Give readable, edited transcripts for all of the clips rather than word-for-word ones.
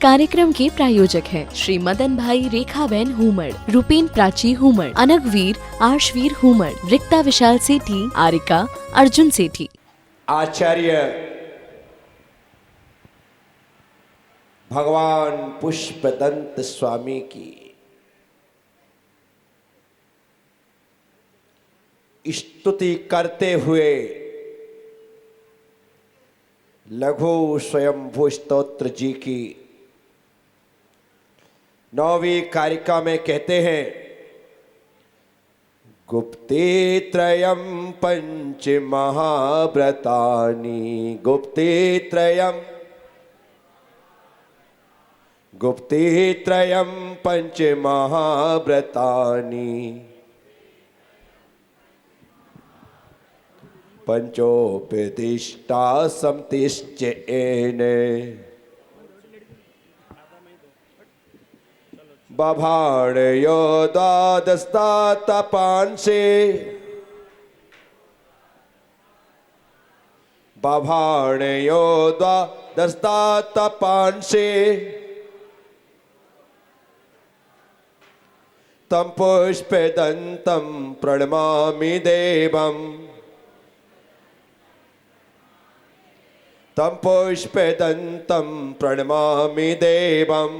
कार्यक्रम के प्रायोजक हैं श्री मदन भाई रेखाबेन हुमड़, रूपेन प्राची हुमड़, अनगवीर आर्शवीर हुमड़, रिक्ता विशाल सेठी, आरिका अर्जुन सेठी। आचार्य भगवान पुष्पदंत स्वामी की स्तुति करते हुए लघु स्वयंभू स्तोत्र जी की 9वीं कारिका में कहते हैं, गुप्ते त्रयम पंच महाव्रतानि, गुप्ते त्रयम पंच महाव्रतानि, पंचोपदिष्टा समतिश्च एने, बभाणयो द्वादशतापांसे, बभाणयो द्वादशतापांसे, तं पुष्पदन्तं प्रणमामि देवम्, तं पुष्पदन्तं प्रणमामि देवम्।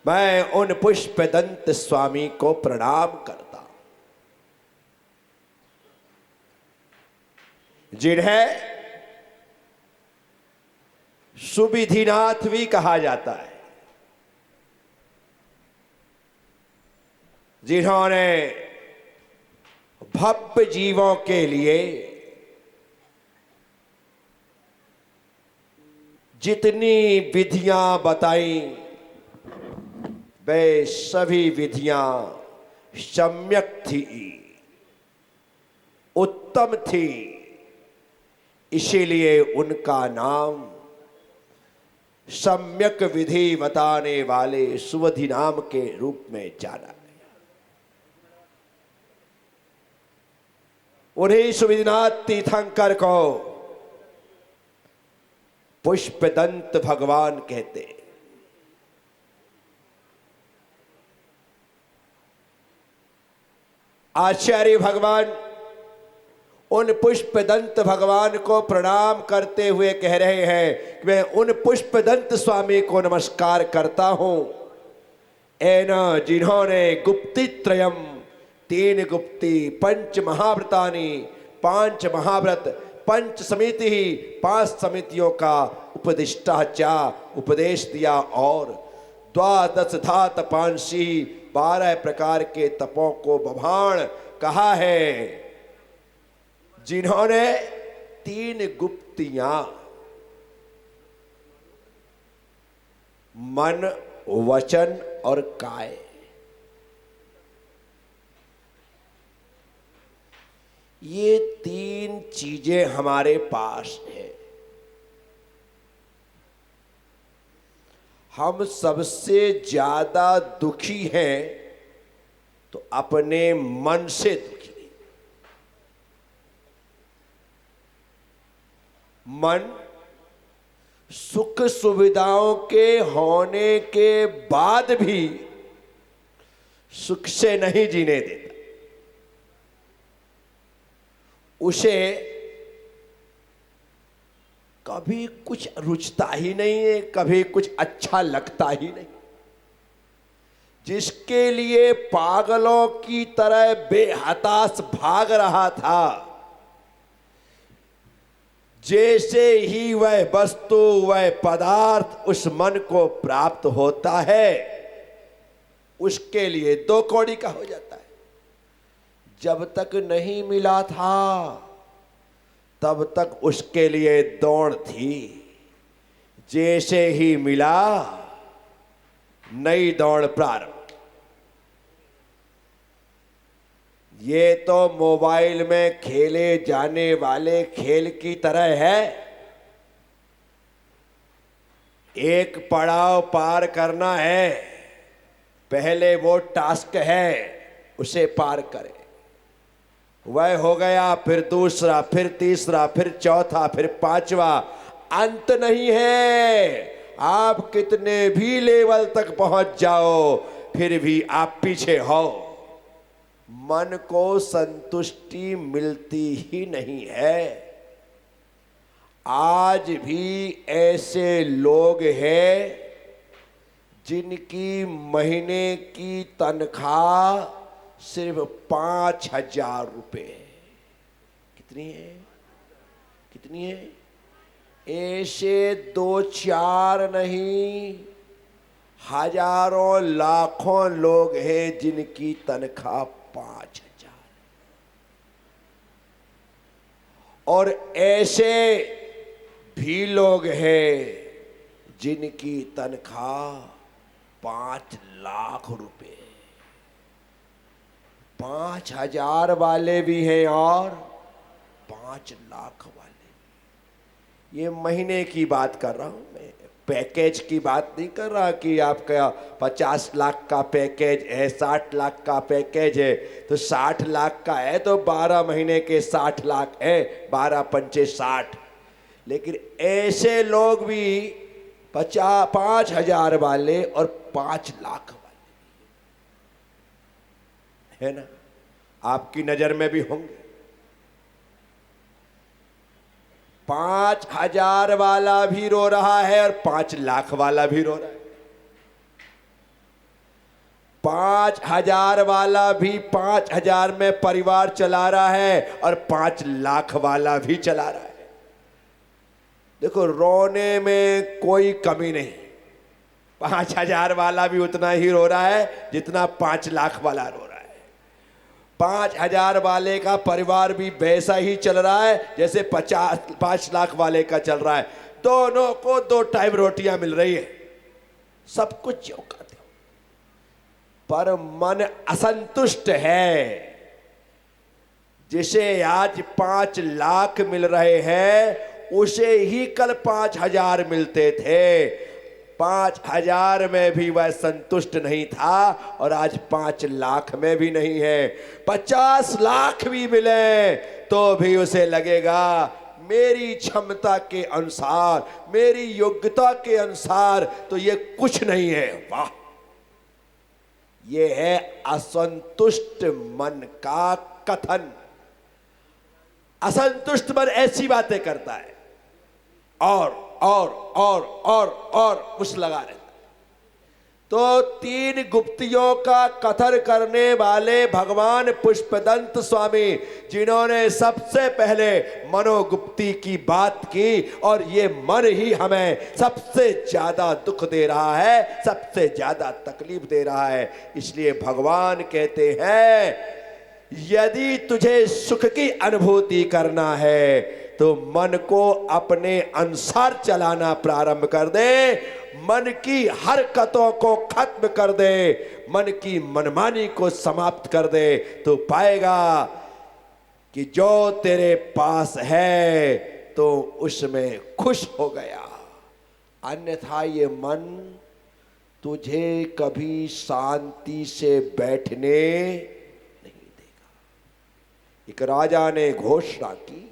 मैं उन पुष्पदंत स्वामी को प्रणाम करता हूं जिन्हें सुविधिनाथ भी कहा जाता है, जिन्होंने भव्य जीवों के लिए जितनी विधियां बताई वे सभी विधियां सम्यक थी, उत्तम थी, इसीलिए उनका नाम सम्यक विधि बताने वाले सुविधि नाम के रूप में जाना। उन्हीं सुविधिनाथ तीर्थंकर को पुष्पदंत भगवान कहते। आचार्य भगवान उन पुष्पदंत भगवान को प्रणाम करते हुए कह रहे हैं कि मैं उन पुष्पदंत स्वामी को नमस्कार करता हूं, ऐना जिन्होंने गुप्तित्रयम, 3 गुप्ति, पंच महाव्रतानि, 5 महाव्रत, पंच समिति ही 5 समितियों का उपदिष्टाचा उपदेश दिया, और 12 धातपांसी 12 प्रकार के तपों को बभाण कहा है, जिन्होंने 3 गुप्तियां मन, वचन और काय, ये 3 चीजें हमारे पास है। हम सबसे ज्यादा दुखी हैं तो अपने मन से दुखी। मन सुख सुविधाओं के होने के बाद भी सुख से नहीं जीने देता, उसे कभी कुछ रुचता ही नहीं है, कभी कुछ अच्छा लगता ही नहीं। जिसके लिए पागलों की तरह बेहताश भाग रहा था, जैसे ही वह वस्तु, वह पदार्थ उस मन को प्राप्त होता है, उसके लिए 2 कौड़ी का हो जाता है। जब तक नहीं मिला था तब तक उसके लिए दौड़ थी, जैसे ही मिला नई दौड़ प्रारंभ। ये तो मोबाइल में खेले जाने वाले खेल की तरह है। एक पड़ाव पार करना है, पहले वो टास्क है, उसे पार करें। वह हो गया, फिर दूसरा, फिर तीसरा, फिर चौथा, फिर 5वां, अंत नहीं है। आप कितने भी लेवल तक पहुंच जाओ फिर भी आप पीछे हो। मन को संतुष्टि मिलती ही नहीं है। आज भी ऐसे लोग हैं जिनकी महीने की तनख्वाह सिर्फ 5,000 रुपये है। कितनी है? कितनी है? ऐसे 2-4 नहीं, हजारों लाखों लोग हैं जिनकी तनख्वाह 5,000। और ऐसे भी लोग हैं जिनकी तनख्वाह 5 लाख रुपए। 5,000 वाले भी हैं और 5 लाख वाले। ये महीने की बात कर रहा हूं मैं, पैकेज की बात नहीं कर रहा कि आपका 50 लाख का पैकेज है, 60 लाख का पैकेज है। तो 60 लाख का है तो 12 महीने के 60 लाख है, 12 पंचे 60। लेकिन ऐसे लोग भी 5,000 वाले और 5 लाख वाले है ना, आपकी नजर में भी होंगे। 5,000 वाला भी रो रहा है और 5 लाख वाला भी रो रहा है। 5,000 वाला भी 5,000 में परिवार चला रहा है और 5 लाख वाला भी चला रहा है। देखो, रोने में कोई कमी नहीं। 5,000 वाला भी उतना ही रो रहा है जितना 5 लाख वाला रो रहा है। 5,000 वाले का परिवार भी वैसा ही चल रहा है जैसे 5 लाख वाले का चल रहा है। दोनों को 2 टाइम रोटियां मिल रही है, सब कुछ जो खाते हो, पर मन असंतुष्ट है। जिसे आज 5 लाख मिल रहे हैं उसे ही कल 5,000 मिलते थे। 5,000 में भी वह संतुष्ट नहीं था और आज 5 लाख में भी नहीं है। 50 लाख भी मिले तो भी उसे लगेगा मेरी क्षमता के अनुसार, मेरी योग्यता के अनुसार तो ये कुछ नहीं है। वाह, ये है असंतुष्ट मन का कथन। असंतुष्ट मन ऐसी बातें करता है और उस लगा रहता है। तो 3 गुप्तियों का कथन करने वाले भगवान पुष्पदंत स्वामी, जिन्होंने सबसे पहले मनोगुप्ती की बात की, और ये मन ही हमें सबसे ज्यादा दुख दे रहा है, सबसे ज्यादा तकलीफ दे रहा है। इसलिए भगवान कहते हैं यदि तुझे सुख की अनुभूति करना है तो मन को अपने अनुसार चलाना प्रारंभ कर दे। मन की हरकतों को खत्म कर दे, मन की मनमानी को समाप्त कर दे, तो पाएगा कि जो तेरे पास है तो उसमें खुश हो गया। अन्यथा ये मन तुझे कभी शांति से बैठने नहीं देगा। एक राजा ने घोषणा की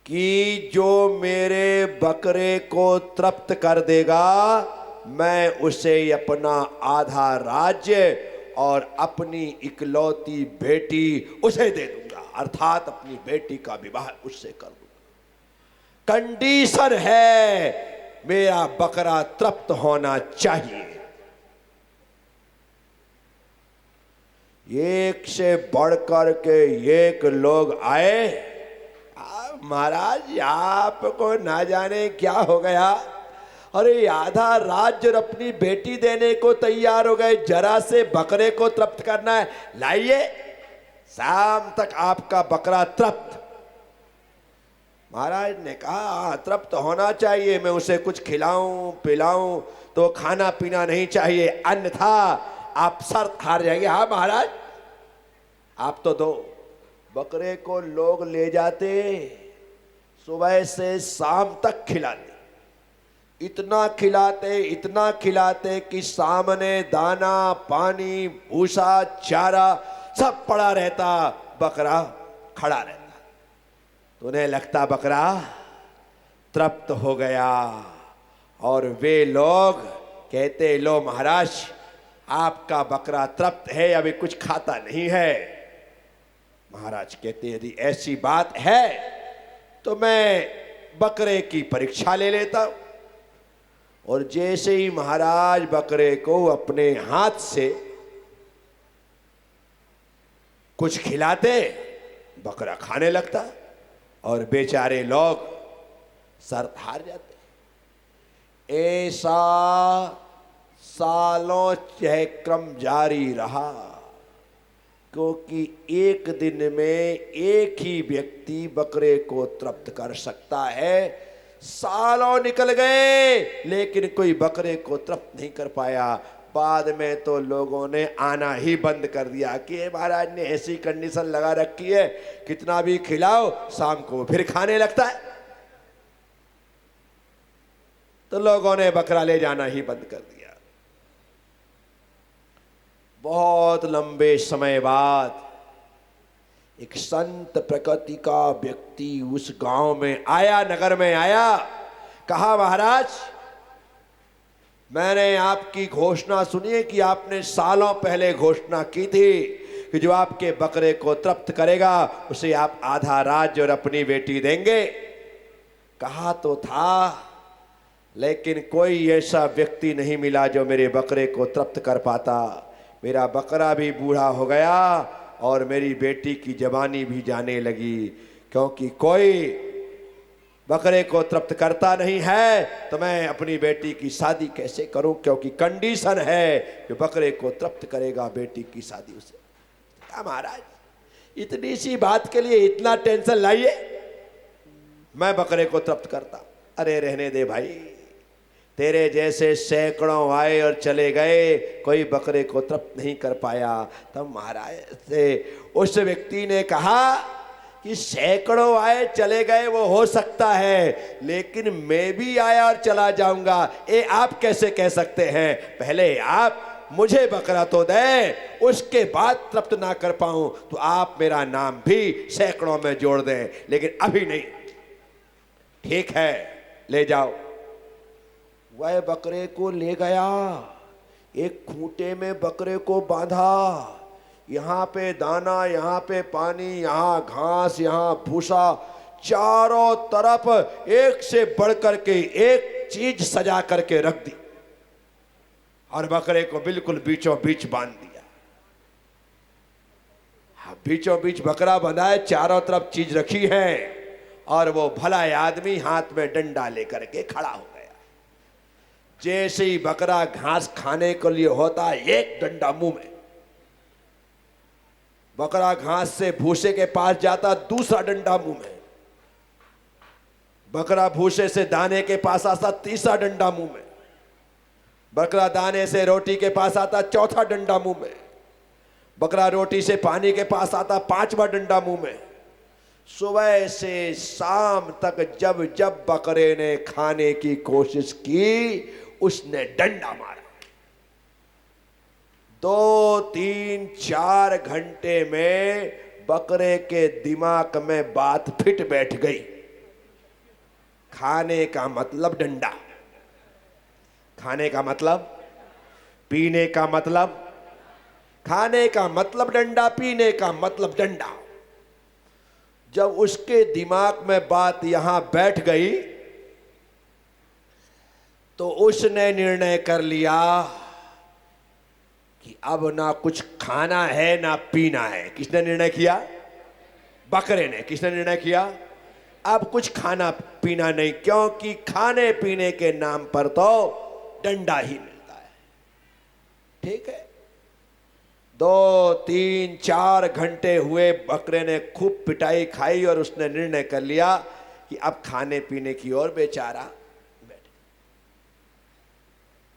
कि जो मेरे बकरे को तृप्त कर देगा मैं उसे अपना आधा राज्य और अपनी इकलौती बेटी उसे दे दूंगा, अर्थात अपनी बेटी का विवाह उससे कर दूंगा। कंडीशन है मेरा बकरा तृप्त होना चाहिए। एक से बढ़कर के एक लोग आए। महाराज आपको ना जाने क्या हो गया, अरे आधा राज्य और अपनी बेटी देने को तैयार हो गए, जरा से बकरे को तृप्त करना है, लाइए शाम तक आपका बकरा तृप्त। महाराज ने कहा तृप्त होना चाहिए, मैं उसे कुछ खिलाऊं पिलाऊं तो खाना पीना नहीं चाहिए, अन्यथा आप शर्त हार जाएंगे। हाँ महाराज आप तो दो। बकरे को लोग ले जाते, सुबह से शाम तक खिलाते, इतना खिलाते कि सामने दाना पानी भूसा चारा सब पड़ा रहता, बकरा खड़ा रहता। तो उन्हें लगता बकरा तृप्त हो गया और वे लोग कहते, लो महाराज, आपका बकरा तृप्त है, अभी कुछ खाता नहीं है। महाराज कहते, यदि ऐसी बात है तो मैं बकरे की परीक्षा ले लेता हूं। और जैसे ही महाराज बकरे को अपने हाथ से कुछ खिलाते, बकरा खाने लगता और बेचारे लोग सर हार जाते। ऐसा सालों यह क्रम जारी रहा, क्योंकि एक दिन में एक ही व्यक्ति बकरे को तृप्त कर सकता है। सालों निकल गए लेकिन कोई बकरे को तृप्त नहीं कर पाया। बाद में तो लोगों ने आना ही बंद कर दिया कि महाराज ने ऐसी कंडीशन लगा रखी है, कितना भी खिलाओ शाम को फिर खाने लगता है। तो लोगों ने बकरा ले जाना ही बंद कर दिया। बहुत लंबे समय बाद एक संत प्रकृति का व्यक्ति उस गांव में आया, नगर में आया। कहा, महाराज, मैंने आपकी घोषणा सुनी है कि आपने सालों पहले घोषणा की थी कि जो आपके बकरे को तृप्त करेगा उसे आप आधा राज्य और अपनी बेटी देंगे। कहा तो था, लेकिन कोई ऐसा व्यक्ति नहीं मिला जो मेरे बकरे को तृप्त कर पाता। मेरा बकरा भी बूढ़ा हो गया और मेरी बेटी की जवानी भी जाने लगी, क्योंकि कोई बकरे को तृप्त करता नहीं है तो मैं अपनी बेटी की शादी कैसे करूं, क्योंकि कंडीशन है कि बकरे को तृप्त करेगा बेटी की शादी उसे। क्या महाराज, इतनी सी बात के लिए इतना टेंशन लाइए, मैं बकरे को तृप्त करता। अरे रहने दे भाई, तेरे जैसे सैकड़ों आए और चले गए, कोई बकरे को तृप्त नहीं कर पाया। तब महाराज से उस व्यक्ति ने कहा कि सैकड़ों आए चले गए वो हो सकता है, लेकिन मैं भी आया और चला जाऊंगा, ये आप कैसे कह सकते हैं? पहले आप मुझे बकरा तो दें, उसके बाद तृप्त ना कर पाऊं तो आप मेरा नाम भी सैकड़ों में जोड़ दें, लेकिन अभी नहीं। ठीक है, ले जाओ। वह बकरे को ले गया, एक खूंटे में बकरे को बांधा। यहाँ पे दाना, यहाँ पे पानी, यहाँ घास, यहाँ भूसा, चारों तरफ एक से बढ़कर के एक चीज सजा करके रख दी और बकरे को बिल्कुल बीचों बीच बांध दिया। बीचों बीच बकरा बंधा है, चारों तरफ चीज रखी है और वो भला आदमी हाथ में डंडा लेकर के खड़ा हो गया। जैसे ही बकरा घास खाने के लिए होता, एक डंडा मुंह में। बकरा घास से भूसे के पास जाता, दूसरा डंडा मुंह में। बकरा भूसे से दाने के पास आता, तीसरा डंडा मुंह में। बकरा दाने से रोटी के पास आता, चौथा डंडा मुंह में। बकरा रोटी से पानी के पास आता, पांचवा डंडा मुंह में। सुबह से शाम तक जब जब बकरे ने खाने की कोशिश की, उसने डंडा मारा। 2, 3, 4 घंटे में बकरे के दिमाग में बात फिट बैठ गई। खाने का मतलब डंडा, खाने का मतलब पीने का मतलब, खाने का मतलब डंडा, पीने का मतलब डंडा। जब उसके दिमाग में बात यहां बैठ गई तो उसने निर्णय कर लिया कि अब ना कुछ खाना है ना पीना है। किसने निर्णय किया? बकरे ने। किसने निर्णय किया? अब कुछ खाना पीना नहीं, क्योंकि खाने पीने के नाम पर तो डंडा ही मिलता है। ठीक है, 2, 3, 4 घंटे हुए, बकरे ने खूब पिटाई खाई और उसने निर्णय कर लिया कि अब खाने पीने की ओर बेचारा बैठ,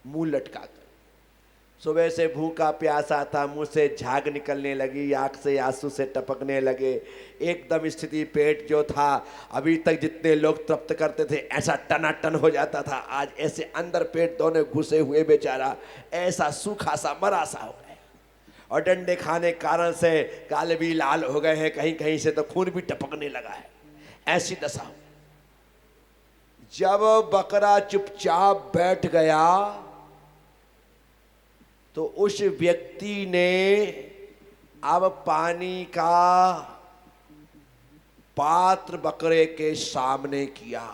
मुंह लटका कर। सुबह से भूखा प्यासा था, मुंह से झाग निकलने लगी, आंख से आंसू से टपकने लगे। एकदम स्थिति, पेट जो था अभी तक जितने लोग तृप्त करते थे ऐसा टनाटन हो जाता था, आज ऐसे अंदर पेट दोनों घुसे हुए बेचारा ऐसा सूखा सा मरा सा हो गया। और डंडे खाने के कारण से गाल भी लाल हो गए हैं, कहीं कहीं से तो खून भी टपकने लगा है। ऐसी दशा। जब बकरा चुपचाप बैठ गया तो उस व्यक्ति ने अब पानी का पात्र बकरे के सामने किया।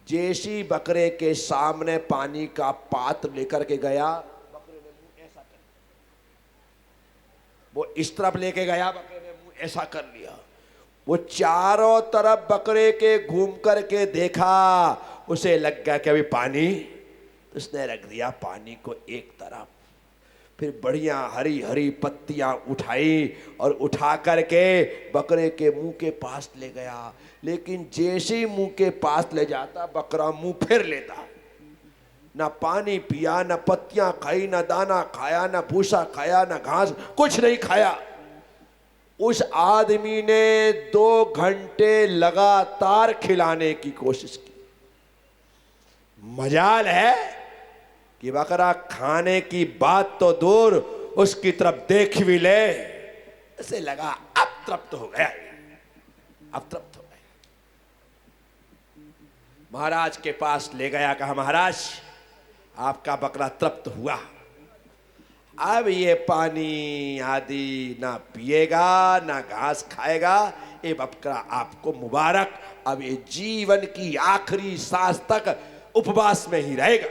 जैसी बकरे के सामने पानी का पात्र लेकर के गया, बकरे ने मुंह ऐसा कर लिया। वो इस तरफ लेके गया, बकरे ने मुंह ऐसा कर लिया। वो चारों तरफ बकरे के घूम करके देखा, उसे लग गया कि अभी पानी, उसने रख दिया पानी को एक तरफ। फिर बढ़िया हरी हरी पत्तियां उठाई और उठा करके बकरे के मुंह के पास ले गया। लेकिन जैसे ही मुंह के पास ले जाता, बकरा मुंह फिर लेता। ना पानी पिया, ना पत्तियां खाई, ना दाना खाया, ना भूसा खाया, ना घास, कुछ नहीं खाया। उस आदमी ने 2 घंटे लगातार खिलाने की कोशिश की। मजाल है कि बकरा खाने की बात तो दूर, उसकी तरफ देख भी ले, ऐसे लगा अब तृप्त हो गया, अब तृप्त हो गया। महाराज के पास ले गया, कहा महाराज आपका बकरा तृप्त हुआ, अब ये पानी आदि ना पिएगा, ना घास खाएगा, ये बकरा आपको मुबारक, अब ये जीवन की आखिरी सांस तक उपवास में ही रहेगा।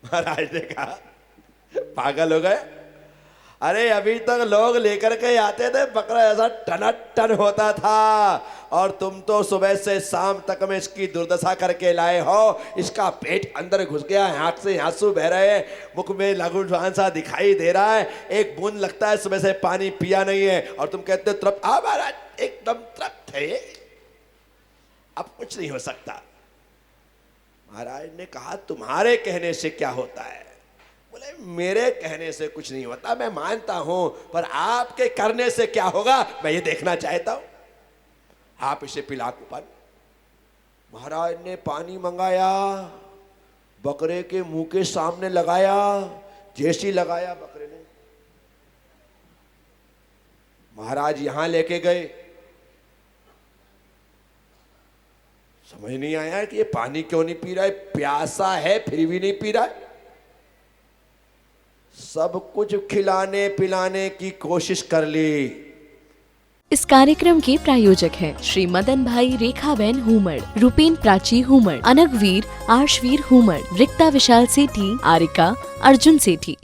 महाराज ने कहा पागल हो गए, अरे अभी तक लोग लेकर के आते थे, बकरा ऐसा टनाटन होता था, और तुम तो सुबह से शाम तक में इसकी दुर्दशा करके लाए हो। इसका पेट अंदर घुस गया, आंख से आंसू बह रहे हैं, मुख में लघुवान सा दिखाई दे रहा है, एक बूंद लगता है सुबह से पानी पिया नहीं है, और तुम कहते हो तृप्त। महाराज एकदम तृप्त है, अब कुछ नहीं हो सकता। महाराज ने कहा तुम्हारे कहने से क्या होता है? बोले मेरे कहने से कुछ नहीं होता, मैं मानता हूं, पर आपके करने से क्या होगा मैं ये देखना चाहता हूं। आप इसे पिला को पानी। महाराज ने पानी मंगाया, बकरे के मुंह के सामने लगाया, जैसी लगाया बकरे ने, महाराज यहां लेके गए। समझ नहीं आया कि ये पानी क्यों नहीं पी रहा है, प्यासा है फिर भी नहीं पी रहा है। सब कुछ खिलाने पिलाने की कोशिश कर ली। इस कार्यक्रम के प्रायोजक हैं श्री मदन भाई रेखाबेन हुमड़, रूपेन प्राची हुमड़, अनगवीर आर्शवीर हुमड़, रिक्ता विशाल सेठी, आरिका अर्जुन सेठी।